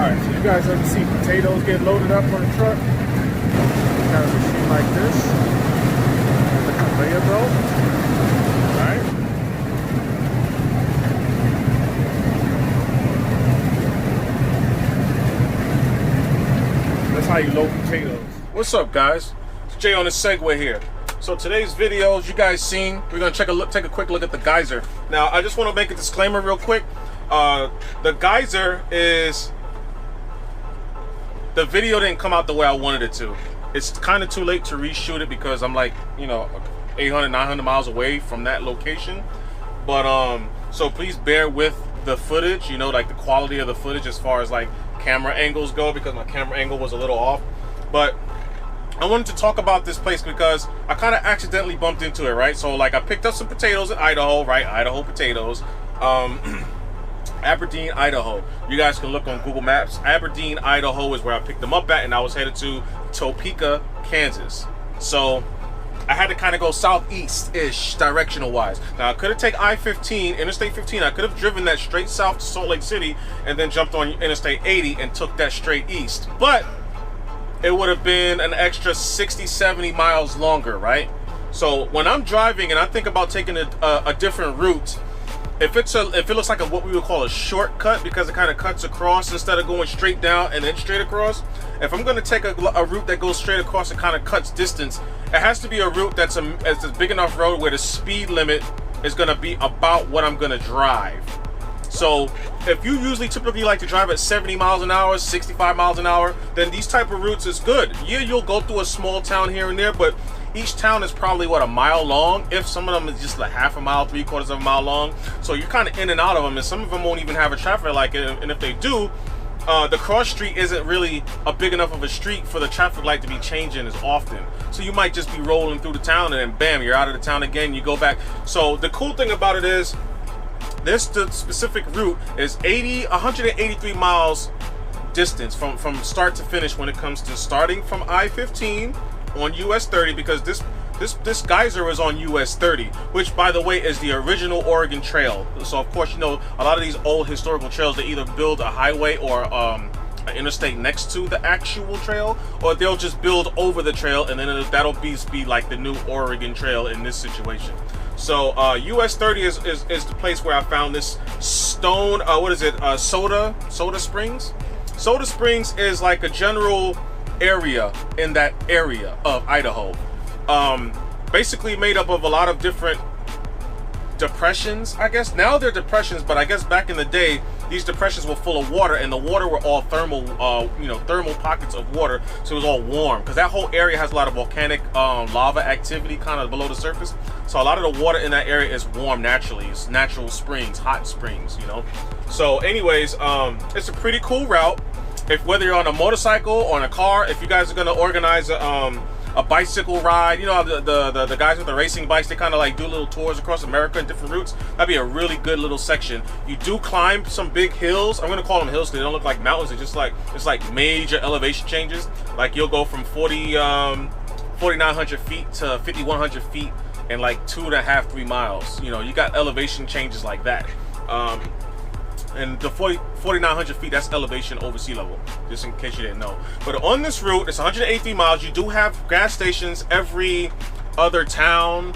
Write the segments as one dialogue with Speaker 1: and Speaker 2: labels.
Speaker 1: Alright, so you guys ever see potatoes get loaded up on a truck? You got a machine like this. And the conveyor belt. Alright. That's how you load potatoes. What's up, guys? It's Jonasegway here. So today's video, as you guys seen, we're gonna take a quick look at the Geyser. Now, I just want to make a disclaimer real quick. The Geyser is, the video didn't come out the way I wanted it to. It's kind of too late to reshoot it because I'm like, 800, 900 miles away from that location. But so please bear with the footage, like the quality of the footage as far as like camera angles go, because my camera angle was a little off. But I wanted to talk about this place because I kind of accidentally bumped into it, right? So like I picked up some potatoes in Idaho, right? Idaho potatoes. Aberdeen, Idaho. You guys can look on Google Maps. Aberdeen, Idaho is where I picked them up at, and I was headed to Topeka, Kansas. So I had to kind of go southeast-ish directional wise. Now I could have taken I-15, Interstate 15. I could have driven that straight south to Salt Lake City and then jumped on Interstate 80 and took that straight east. But it would have been an extra 60, 70 miles longer, right? So when I'm driving and I think about taking a different route, if it looks like what we would call a shortcut, because it kind of cuts across instead of going straight down and then straight across. If I'm going to take a route that goes straight across and kind of cuts distance, it has to be a route that's a big enough road where the speed limit is going to be about what I'm going to drive. So if you typically like to drive at 70 miles an hour, 65 miles an hour, then these type of routes is good. Yeah, you'll go through a small town here and there, but each town is probably, what, a mile long? If some of them is just like half a mile, 3/4 of a mile long. So you're kind of in and out of them, and some of them won't even have a traffic light. And if they do, the cross street isn't really a big enough of a street for the traffic light to be changing as often. So you might just be rolling through the town, and then bam, you're out of the town again, you go back. So the cool thing about it is, the specific route is 183 miles distance from start to finish when it comes to starting from I-15 on US 30, because this Geyser is on US 30, which by the way is the original Oregon Trail. So of course, a lot of these old historical trails, they either build a highway or an interstate next to the actual trail, or they'll just build over the trail, and then that'll be like the new Oregon Trail in this situation. So US 30 is the place where I found this stone, Soda Springs? Soda Springs is like a general area in that area of Idaho. Basically made up of a lot of different depressions, I guess. Now they're depressions, but I guess back in the day, these depressions were full of water, and the water were all thermal, thermal pockets of water, so it was all warm, because that whole area has a lot of volcanic lava activity kind of below the surface. So a lot of the water in that area is warm naturally. It's natural springs, hot springs, So anyways, it's a pretty cool route. Whether you're on a motorcycle or in a car, if you guys are gonna organize a bicycle ride, the guys with the racing bikes, they kind of like do little tours across America in different routes. That'd be a really good little section. You do climb some big hills. I'm gonna call them hills because they don't look like mountains. They're just like, it's like major elevation changes. Like you'll go from 4,900 feet to 5,100 feet in like 2.5, 3 miles. You got elevation changes like that. And the 4,900 feet, that's elevation over sea level, just in case you didn't know. But on this route, it's 183 miles. You do have gas stations every other town.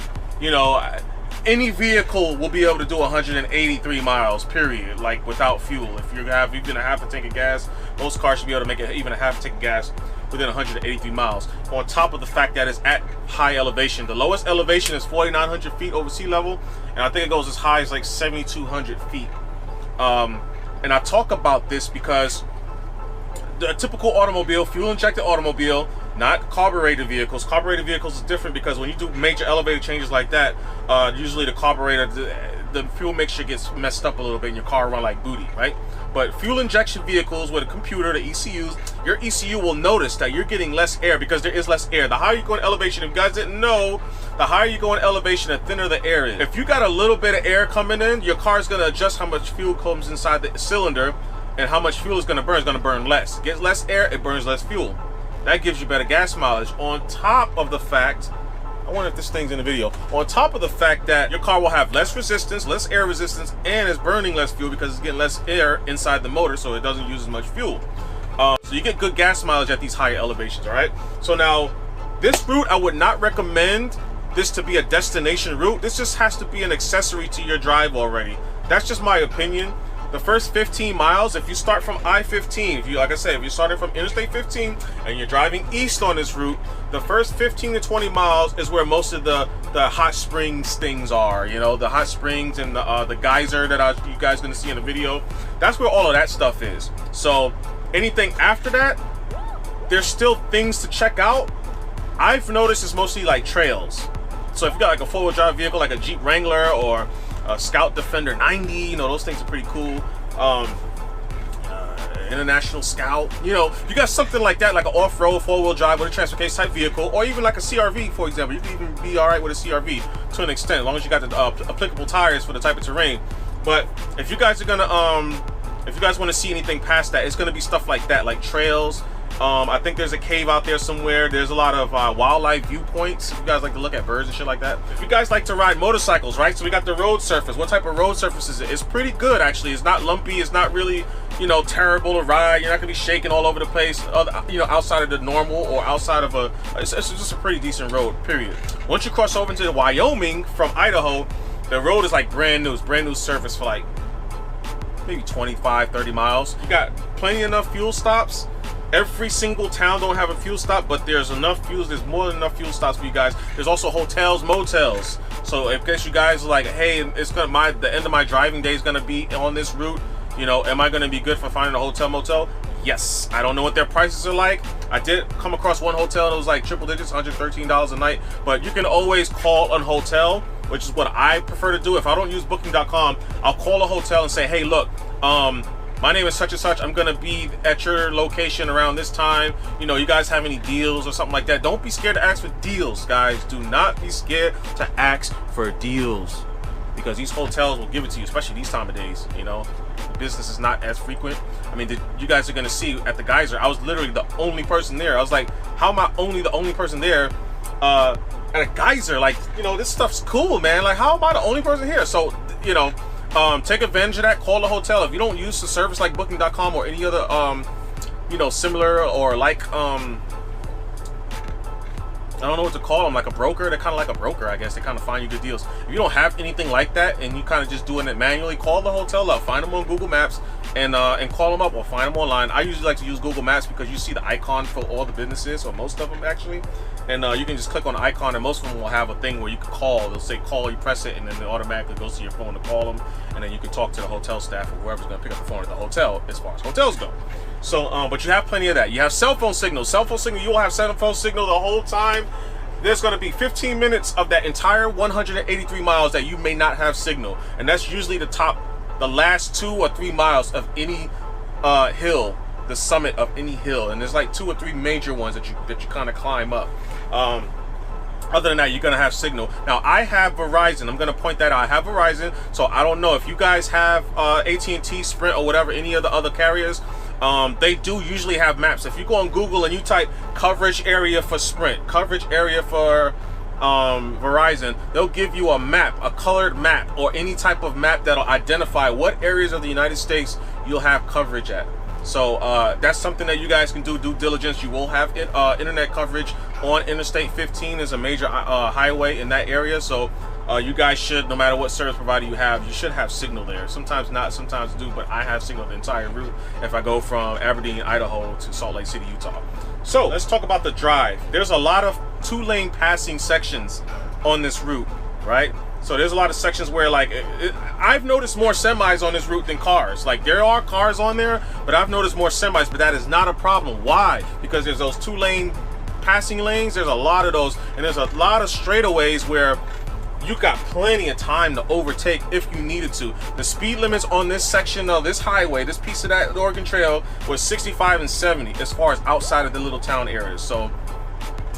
Speaker 1: Any vehicle will be able to do 183 miles, period, like without fuel. If you're gonna have to tank of gas, most cars should be able to make it even a half tank of gas within 183 miles. On top of the fact that it's at high elevation. The lowest elevation is 4,900 feet over sea level, and I think it goes as high as like 7,200 feet. And I talk about this because the typical automobile, fuel injected automobile, not carbureted vehicles. Carbureted vehicles is different because when you do major elevator changes like that, usually the carburetor, the fuel mixture gets messed up a little bit and your car run like booty, right? But fuel injection vehicles with a computer, the ECUs, your ECU will notice that you're getting less air because there is less air. The higher you go in elevation, if you guys didn't know, the higher you go in elevation, the thinner the air is. If you got a little bit of air coming in, your car's gonna adjust how much fuel comes inside the cylinder, and how much fuel is gonna burn less. Gets less air, it burns less fuel. That gives you better gas mileage, on top of the fact I wonder if this thing's in the video. On top of the fact that your car will have less resistance, less air resistance, and it's burning less fuel because it's getting less air inside the motor, so it doesn't use as much fuel. So you get good gas mileage at these higher elevations, all right? So now, this route, I would not recommend this to be a destination route. This just has to be an accessory to your drive already. That's just my opinion. The first 15 miles, if you start from I-15, if you, like I said, if you started from Interstate 15 and you're driving east on this route, the first 15 to 20 miles is where most of the hot springs things are. You know, the hot springs and the geyser that you guys gonna see in the video. That's where all of that stuff is. So anything after that, there's still things to check out. I've noticed it's mostly like trails. So if you got like a four-wheel drive vehicle, like a Jeep Wrangler or a Scout Defender 90, you know, those things are pretty cool. International Scout, you know, you got something like that, like an off-road four-wheel drive with a transportation type vehicle, or even like a CRV, for example. You can even be all right with a CRV to an extent, as long as you got the applicable tires for the type of terrain. But if you guys are gonna, if you guys want to see anything past that, it's gonna be stuff like that, like trails. I think there's a cave out there somewhere. There's a lot of wildlife viewpoints if you guys like to look at birds and shit like that. If you guys like to ride motorcycles, right? So we got the road surface. What type of road surface is it? It's pretty good, actually. It's not lumpy. It's not really, you know, terrible to ride. You're not gonna be shaking all over the place, you know, outside of the normal or outside of a, it's just a pretty decent road, period. Once you cross over into Wyoming from Idaho, the road is like brand new. It's brand new surface for like maybe 25, 30 miles. You got plenty enough fuel stops. Every single town don't have a fuel stop, but there's enough fuels. There's more than enough fuel stops for you guys. There's also hotels, motels. So in case you guys are like, hey, it's gonna the end of my driving day is gonna be on this route. You know, am I gonna be good for finding a hotel, motel? Yes. I don't know what their prices are like. I did come across one hotel that was like triple digits, $113 a night. But you can always call a hotel, which is what I prefer to do. If I don't use Booking.com, I'll call a hotel and say, hey, look, my name is such and such. I'm gonna be at your location around this time. You know, you guys have any deals or something like that? Don't be scared to ask for deals, guys. Do not be scared to ask for deals, because these hotels will give it to you, especially these time of days. You know, the business is not as frequent. I mean, you guys are gonna see at the Geyser, I was literally the only person there. I was like, how am I only the only person there at a Geyser? Like, you know, this stuff's cool, man. Like, how am I the only person here? So, you know, take advantage of that. Call the hotel. If you don't use the service like Booking.com or any other you know, similar or like I don't know what to call them, like a broker. They're kind of like a broker, I guess. They kind of find you good deals. If you don't have anything like that and you kind of just doing it manually, call the hotel up, find them on Google Maps, and call them up or find them online. I usually like to use Google Maps because you see the icon for all the businesses, or most of them actually, and you can just click on the icon, and most of them will have a thing where you can call. They'll say call, you press it, and then it automatically goes to your phone to call them, and then you can talk to the hotel staff or whoever's going to pick up the phone at the hotel as far as hotels go. So, but you have plenty of that. You have cell phone signal. Cell phone signal, you will have cell phone signal the whole time. There's going to be 15 minutes of that entire 183 miles that you may not have signal, and that's usually the last 2 or 3 miles of any hill, the summit of any hill, and there's like 2 or 3 major ones that you kind of climb up. Other than that, you're gonna have signal. Now, I have Verizon. I'm gonna point that out. I have Verizon, so I don't know if you guys have AT&T, Sprint, or whatever, any of the other carriers. They do usually have maps. If you go on Google and you type coverage area for Sprint, coverage area for Verizon, they'll give you a map, a colored map, or any type of map that'll identify what areas of the United States you'll have coverage at. So that's something that you guys can do due diligence. You will have internet coverage on Interstate 15. Is a major highway in that area, so you guys should, no matter what service provider you have, you should have signal there. Sometimes not, sometimes do, but I have signal the entire route if I go from Aberdeen, Idaho to Salt Lake City, Utah. So let's talk about the drive. There's a lot of 2-lane passing sections on this route, right? So there's a lot of sections where, like, I've noticed more semis on this route than cars. Like, there are cars on there, but I've noticed more semis, but that is not a problem. Why? Because there's those 2-lane passing lanes. There's a lot of those, and there's a lot of straightaways where you got plenty of time to overtake if you needed to. The speed limits on this section of this highway, this piece of that Oregon Trail, was 65 and 70 as far as outside of the little town areas. So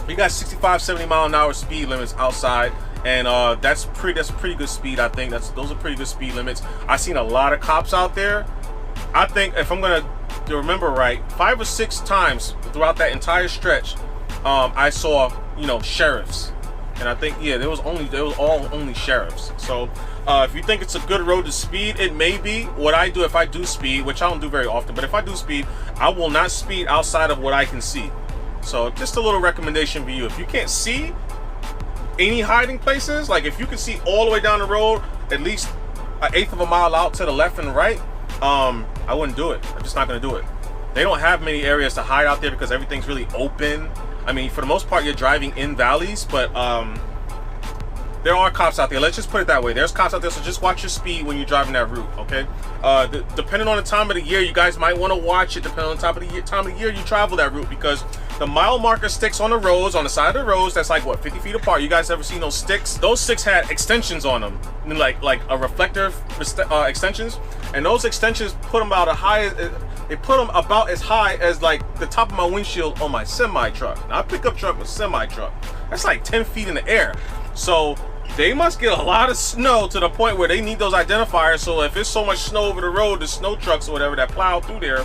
Speaker 1: you got 65, 70 mile an hour speed limits outside, and that's pretty good speed. I think those are pretty good speed limits. I've seen a lot of cops out there. I think, if I'm gonna remember right, 5 or 6 times throughout that entire stretch, I saw, you know, sheriffs and I think, yeah, there was all only sheriffs. So if you think it's a good road to speed, it may be. What I do if I do speed, which I don't do very often, but if I do speed, I will not speed outside of what I can see. So just a little recommendation for you. If you can't see any hiding places, like if you can see all the way down the road, at least an eighth of a mile out to the left and right, I wouldn't do it. I'm just not gonna do it. They don't have many areas to hide out there because everything's really open. I mean, for the most part, you're driving in valleys, but there are cops out there. Let's just put it that way. There's cops out there, so just watch your speed when you're driving that route, okay? Depending on the time of the year, you guys might want to watch it depending on the time of the year you travel that route, because the mile marker sticks on the roads, on the side of the roads, that's like, what, 50 feet apart. You guys ever seen those sticks? Those sticks had extensions on them, like a reflector extensions, and those extensions put them about as high as like the top of my windshield on my semi truck. Now, I pick up truck with semi truck. That's like 10 feet in the air. So they must get a lot of snow to the point where they need those identifiers. So if there's so much snow over the road, the snow trucks or whatever that plow through there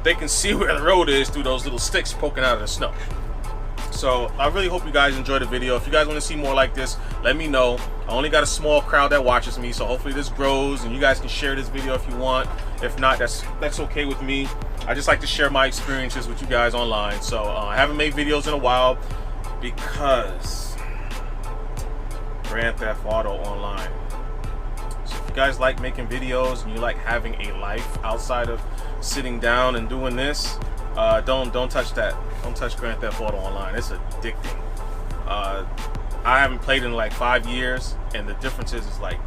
Speaker 1: they can see where the road is through those little sticks poking out of the snow. So I really hope you guys enjoyed the video. If you guys want to see more like this, let me know. I only got a small crowd that watches me, so hopefully this grows and you guys can share this video if you want. If not, that's okay with me. I just like to share my experiences with you guys online. So I haven't made videos in a while because Grand Theft Auto Online. So if you guys like making videos and you like having a life outside of sitting down and doing this, don't touch that. Don't touch Grand Theft Auto Online. It's addicting. I haven't played in like 5 years, and the difference is like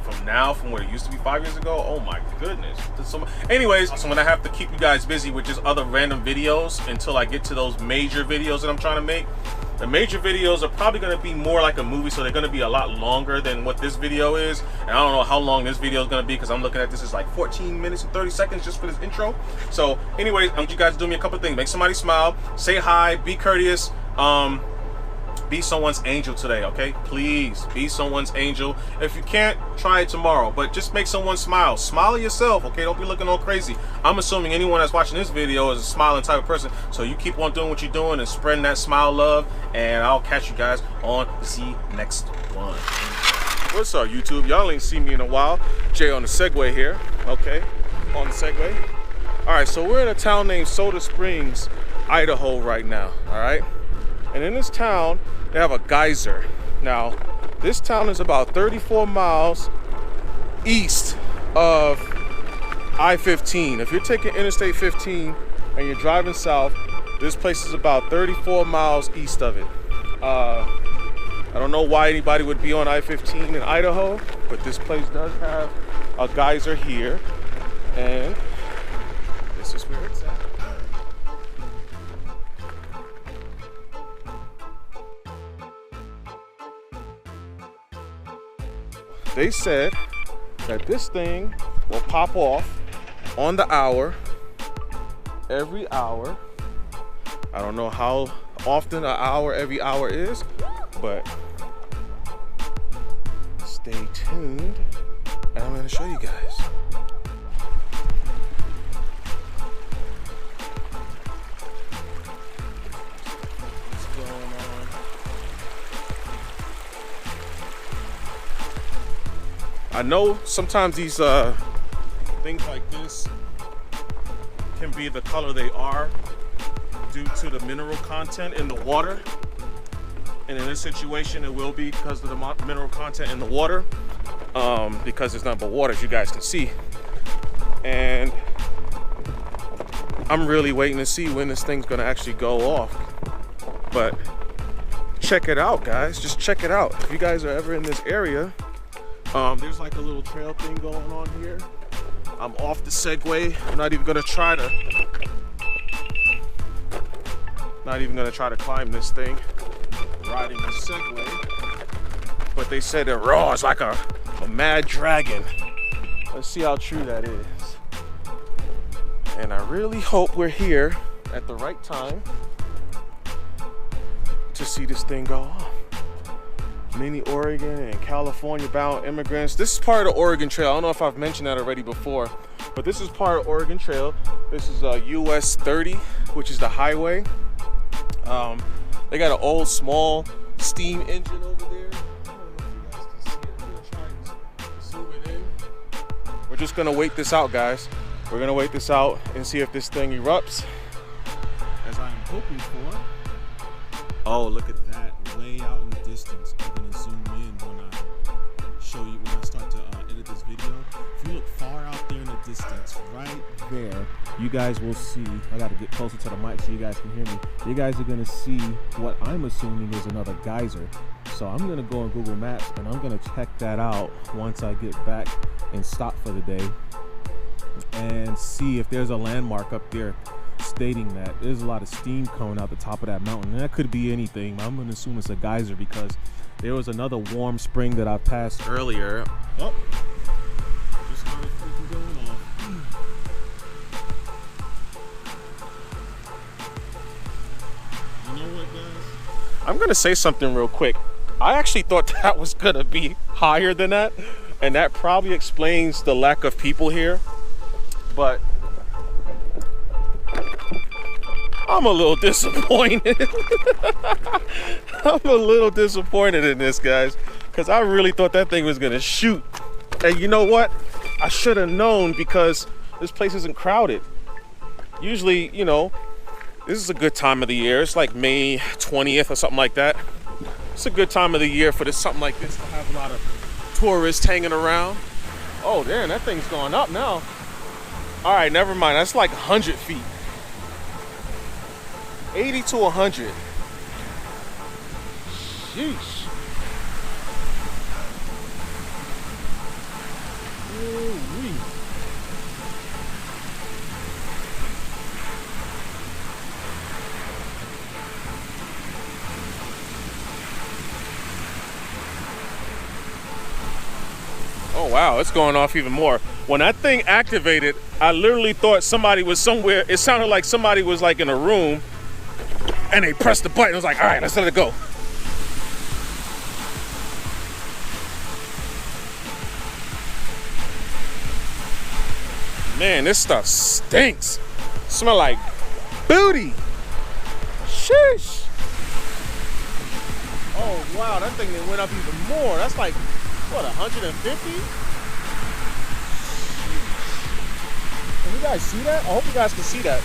Speaker 1: from what it used to be 5 years ago. Oh my goodness. Anyways, so I'm gonna have to keep you guys busy with just other random videos until I get to those major videos that I'm trying to make. The major videos are probably going to be more like a movie, so they're going to be a lot longer than what this video is. And I don't know how long this video is going to be because I'm looking at this as like 14 minutes and 30 seconds just for this intro. So anyways, I want you guys to do me a couple of things. Make somebody smile, say hi, be courteous, be someone's angel today, okay? Please be someone's angel. If you can't, try it tomorrow, but just make someone smile. Smile at yourself, okay? Don't be looking all crazy. I'm assuming anyone that's watching this video is a smiling type of person, so you keep on doing what you're doing and spreading that smile love, and I'll catch you guys on the next one. What's up, YouTube? Y'all ain't seen me in a while. Jay on the Segway here, okay? On the Segway. All right, so we're in a town named Soda Springs, Idaho right now, all right? And in this town, they have a geyser. Now, this town is about 34 miles east of I-15. If you're taking Interstate 15 and you're driving south, this place is about 34 miles east of it. I don't know why anybody would be on I-15 in Idaho, but this place does have a geyser here, and this is where it's at. They said that this thing will pop off on the hour, every hour. I don't know how often an hour every hour is, but stay tuned and I'm going to show you guys. What's going on? I know sometimes these things like this can be the color they are due to the mineral content in the water, and in this situation it will be because of the mineral content in the water, because it's nothing but water, as you guys can see. And I'm really waiting to see when this thing's gonna actually go off. But check it out, guys. Just check it out. If you guys are ever in this area, there's like a little trail thing going on here. I'm off the Segway. I'm not even gonna try to climb this thing, riding the Segway. But they said it roars like a mad dragon. Let's see how true that is. And I really hope we're here at the right time to see this thing go off. Many Oregon and California bound immigrants. This is part of the Oregon Trail. I don't know if I've mentioned that already before, but this is part of Oregon Trail. This is US 30, which is the highway. They got an old small steam engine over there. I don't know if you guys can see it. I'm gonna try and zoom it in. We're just gonna wait this out, guys. We're gonna wait this out and see if this thing erupts, as I am hoping for. Oh, look at that, way out in the distance. I'm gonna zoom in when I show you, when I start to edit this video. If you look far out there in the distance, right there, you guys will see, I gotta get closer to the mic so you guys can hear me. You guys are gonna see what I'm assuming is another geyser. So I'm gonna go on Google Maps and I'm gonna check that out once I get back and stop for the day, and see if there's a landmark up there stating that there's a lot of steam coming out the top of that mountain. And that could be anything, but I'm gonna assume it's a geyser because there was another warm spring that I passed earlier. Oh, just started freaking going off. You know what, guys? I'm gonna say something real quick. I actually thought that was gonna be higher than that, and that probably explains the lack of people here. But I'm a little disappointed. I'm a little disappointed in this, guys, because I really thought that thing was gonna shoot. And you know what? I should have known, because this place isn't crowded. Usually, you know, this is a good time of the year. It's like May 20th or something like that. It's a good time of the year for something like this to have a lot of tourists hanging around. Oh, damn, that thing's going up now. All right, never mind. That's like 100 feet. 80 to 100. Sheesh. Ooh-wee. Oh wow, it's going off even more. When that thing activated, I literally thought somebody was somewhere. It sounded like somebody was like in a room and they pressed the button. I was like, all right, let's let it go. Man, this stuff stinks. Smell like booty. Sheesh. Oh wow, that thing went up even more. That's like, what, 150? Can you guys see that? I hope you guys can see that.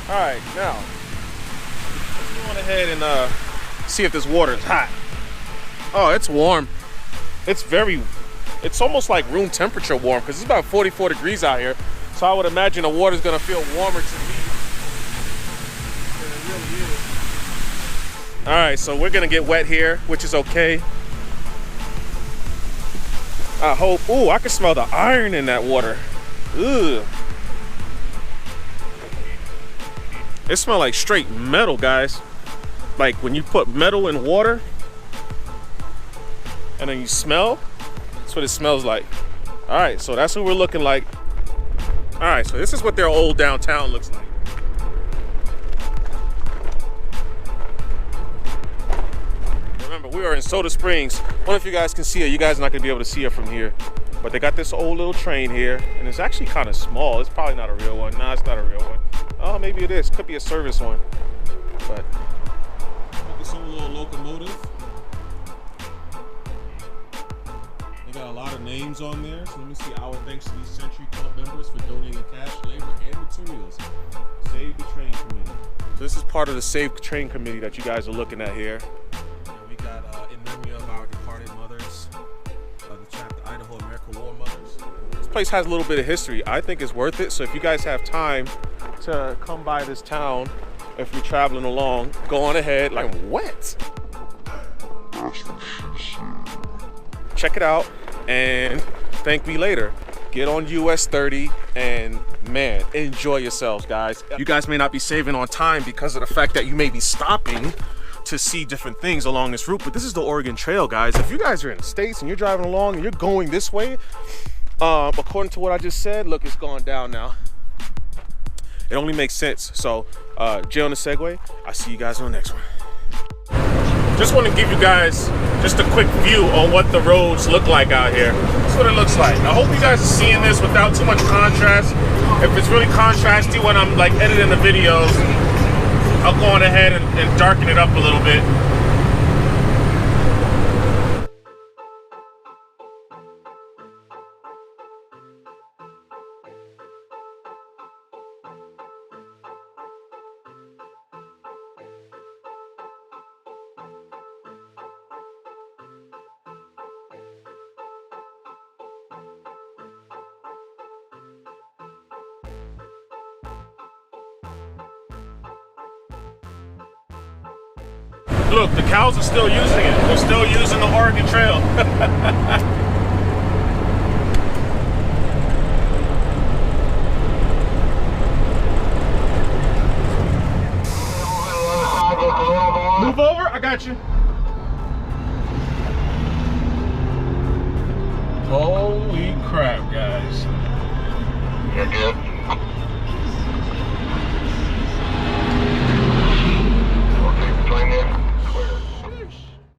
Speaker 1: All right, now let's go on ahead and see if this water is hot. Oh, it's warm. It's almost like room temperature warm, because it's about 44 degrees out here. So I would imagine the water's gonna feel warmer to me than it really is. All right, so we're gonna get wet here, which is okay. I hope. Ooh, I can smell the iron in that water. Ugh. It smells like straight metal, guys. Like when you put metal in water and then you smell, that's what it smells like. All right, so that's what we're looking like. All right, so this is what their old downtown looks like. Remember, we are in Soda Springs. I wonder if you guys can see it. You guys are not gonna be able to see it from here. But they got this old little train here, and it's actually kind of small. It's probably not a real one. Nah, it's not a real one. Oh, maybe it is. Could be a service one. But got this old little locomotive. They got a lot of names on there. So let me see. Our thanks to these Century Club members for donating cash, labor, and materials. Save the Train Committee. So this is part of the Save Train Committee that you guys are looking at here. And we got in memory of our departed mothers, the chapter Idaho American War Mothers. This place has a little bit of history. I think it's worth it. So if you guys have time to come by this town, if you're traveling along, go on ahead. Like, what? Check it out and thank me later. Get on US 30 and man, enjoy yourselves, guys. You guys may not be saving on time because of the fact that you may be stopping to see different things along this route, but this is the Oregon Trail, guys. If you guys are in the States and you're driving along and you're going this way, according to what I just said, look, it's going down now. It only makes sense. So, Jonasegway, I'll see you guys on the next one. Just want to give you guys just a quick view on what the roads look like out here. That's what it looks like. I hope you guys are seeing this without too much contrast. If it's really contrasty when I'm like editing the videos, I'll go on ahead and darken it up a little bit. Look, the cows are still using it. They're still using the Oregon Trail. Move over, I got you. Holy crap, guys.
Speaker 2: You're good.